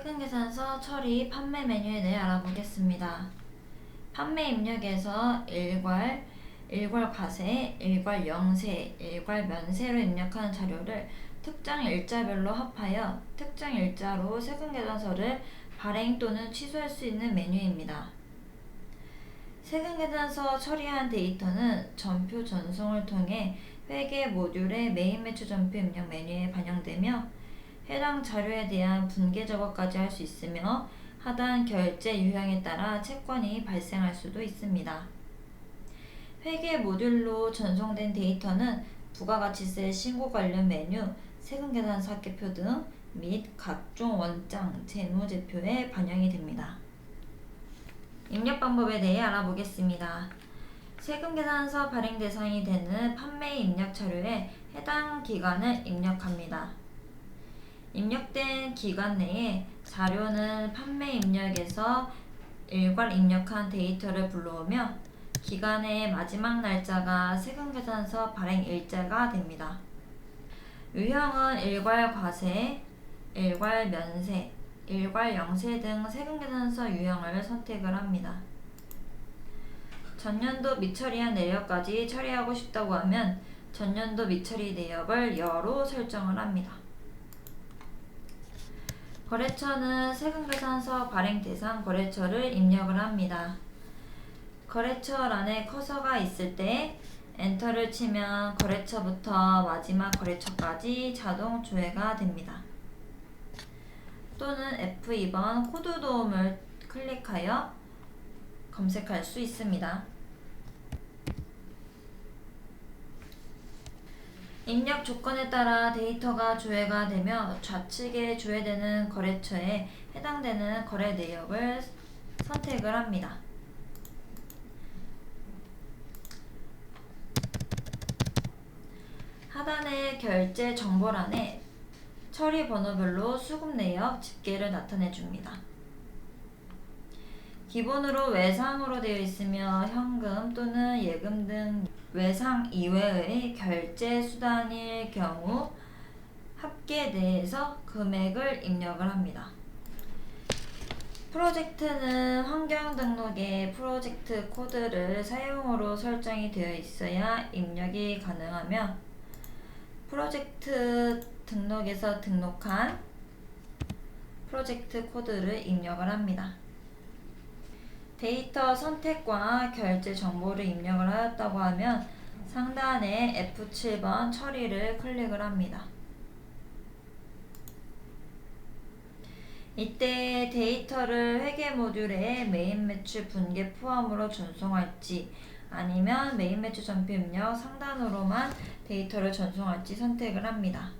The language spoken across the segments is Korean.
세금계산서 처리 판매 메뉴에 대해 알아보겠습니다. 판매 입력에서 일괄, 일괄 과세, 일괄 영세, 일괄 면세로 입력하는 자료를 특정 일자별로 합하여 특정 일자로 세금계산서를 발행 또는 취소할 수 있는 메뉴입니다. 세금계산서 처리한 데이터는 전표 전송을 통해 회계 모듈의 메인 매출 전표 입력 메뉴에 반영되며 해당 자료에 대한 분계 작업까지 할 수 있으며 하단 결제 유형에 따라 채권이 발생할 수도 있습니다. 회계 모듈로 전송된 데이터는 부가가치세 신고 관련 메뉴, 세금계산서 합계표 등 및 각종 원장, 재무제표에 반영이 됩니다. 입력 방법에 대해 알아보겠습니다. 세금계산서 발행 대상이 되는 판매 입력 자료에 해당 기간을 입력합니다. 입력된 기간 내에 자료는 판매 입력에서 일괄 입력한 데이터를 불러오며 기간의 마지막 날짜가 세금계산서 발행 일자가 됩니다. 유형은 일괄 과세, 일괄 면세, 일괄 영세 등 세금계산서 유형을 선택을 합니다. 전년도 미처리한 내역까지 처리하고 싶다고 하면 전년도 미처리 내역을 여로 설정을 합니다. 거래처는 세금계산서 발행 대상 거래처를 입력을 합니다. 거래처란에 커서가 있을 때 엔터를 치면 거래처부터 마지막 거래처까지 자동 조회가 됩니다. 또는 F2번 코드 도움을 클릭하여 검색할 수 있습니다. 입력 조건에 따라 데이터가 조회가 되며 좌측에 조회되는 거래처에 해당되는 거래 내역을 선택을 합니다. 하단의 결제 정보란에 처리 번호별로 수급 내역 집계를 나타내 줍니다. 기본으로 외상으로 되어 있으며 현금 또는 예금 등 외상 이외의 결제 수단일 경우 합계 내에서 금액을 입력을 합니다. 프로젝트는 환경 등록에 프로젝트 코드를 사용으로 설정이 되어 있어야 입력이 가능하며 프로젝트 등록에서 등록한 프로젝트 코드를 입력을 합니다. 데이터 선택과 결제 정보를 입력을 하였다고 하면 상단의 F7번 처리를 클릭을 합니다. 이때 데이터를 회계 모듈에 메인 매출 분계 포함으로 전송할지 아니면 메인 매출 전표 입력 상단으로만 데이터를 전송할지 선택을 합니다.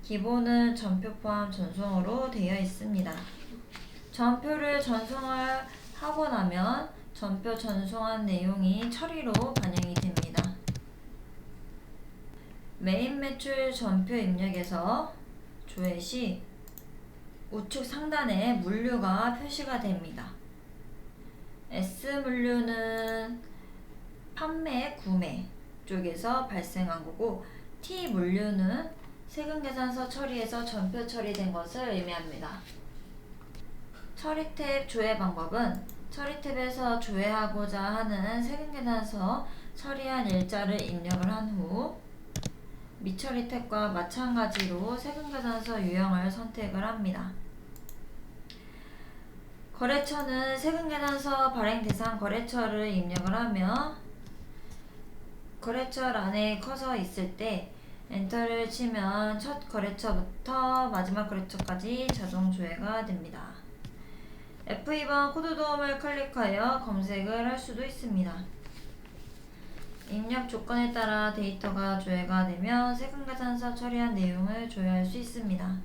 기본은 전표 포함 전송으로 되어 있습니다. 전표를 전송을 하고 나면 전표 전송한 내용이 처리로 반영이 됩니다. 메인 매출 전표 입력에서 조회 시 우측 상단에 물류가 표시가 됩니다. S물류는 판매, 구매 쪽에서 발생한 거고 T물류는 세금계산서 처리에서 전표 처리된 것을 의미합니다. 처리 탭 조회 방법은 처리 탭에서 조회하고자 하는 세금계산서 처리한 일자를 입력을 한 후 미처리 탭과 마찬가지로 세금계산서 유형을 선택을 합니다. 거래처는 세금계산서 발행 대상 거래처를 입력을 하며 거래처란에 커서 있을 때 엔터를 치면 첫 거래처부터 마지막 거래처까지 자동 조회가 됩니다. F2번 코드 도움을 클릭하여 검색을 할 수도 있습니다. 입력 조건에 따라 데이터가 조회가 되며 세금계산서 처리한 내용을 조회할 수 있습니다.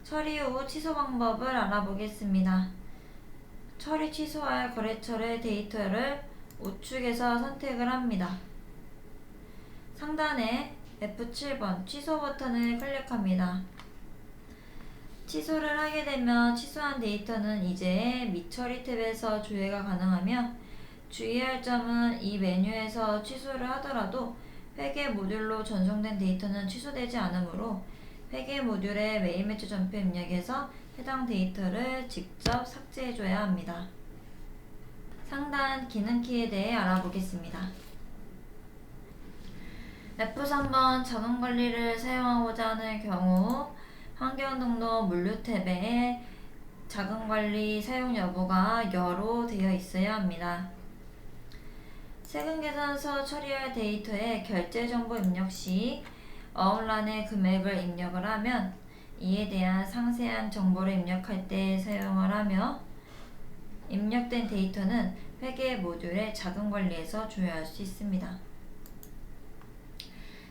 처리 후 취소 방법을 알아보겠습니다. 처리 취소할 거래처의 데이터를 우측에서 선택을 합니다. 상단에 F7번 취소 버튼을 클릭합니다. 취소를 하게 되면 취소한 데이터는 이제 미처리 탭에서 조회가 가능하며 주의할 점은 이 메뉴에서 취소를 하더라도 회계 모듈로 전송된 데이터는 취소되지 않으므로 회계 모듈의 메인 매출 전표 입력에서 해당 데이터를 직접 삭제해줘야 합니다. 상단 기능키에 대해 알아보겠습니다. F3번 자금관리를 사용하고자 하는 경우 환경등록 물류 탭에 자금관리 사용 여부가 여로 되어 있어야 합니다. 세금계산서 처리할 데이터에 결제정보 입력 시 어음란에 금액을 입력을 하면 이에 대한 상세한 정보를 입력할 때 사용을 하며 입력된 데이터는 회계 모듈의 자금관리에서 조회할 수 있습니다.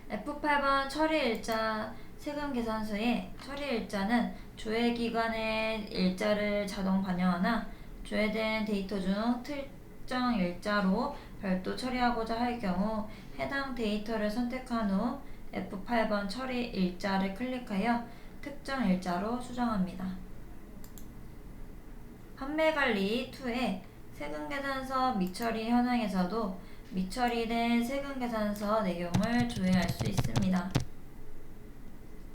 F8번 처리일자 세금계산서의 처리일자는 조회기관의 일자를 자동 반영하나 조회된 데이터 중 특정 일자로 별도 처리하고자 할 경우 해당 데이터를 선택한 후 F8번 처리일자를 클릭하여 특정 일자로 수정합니다. 판매관리 2의 세금계산서 미처리 현황에서도 미처리된 세금계산서 내용을 조회할 수 있습니다.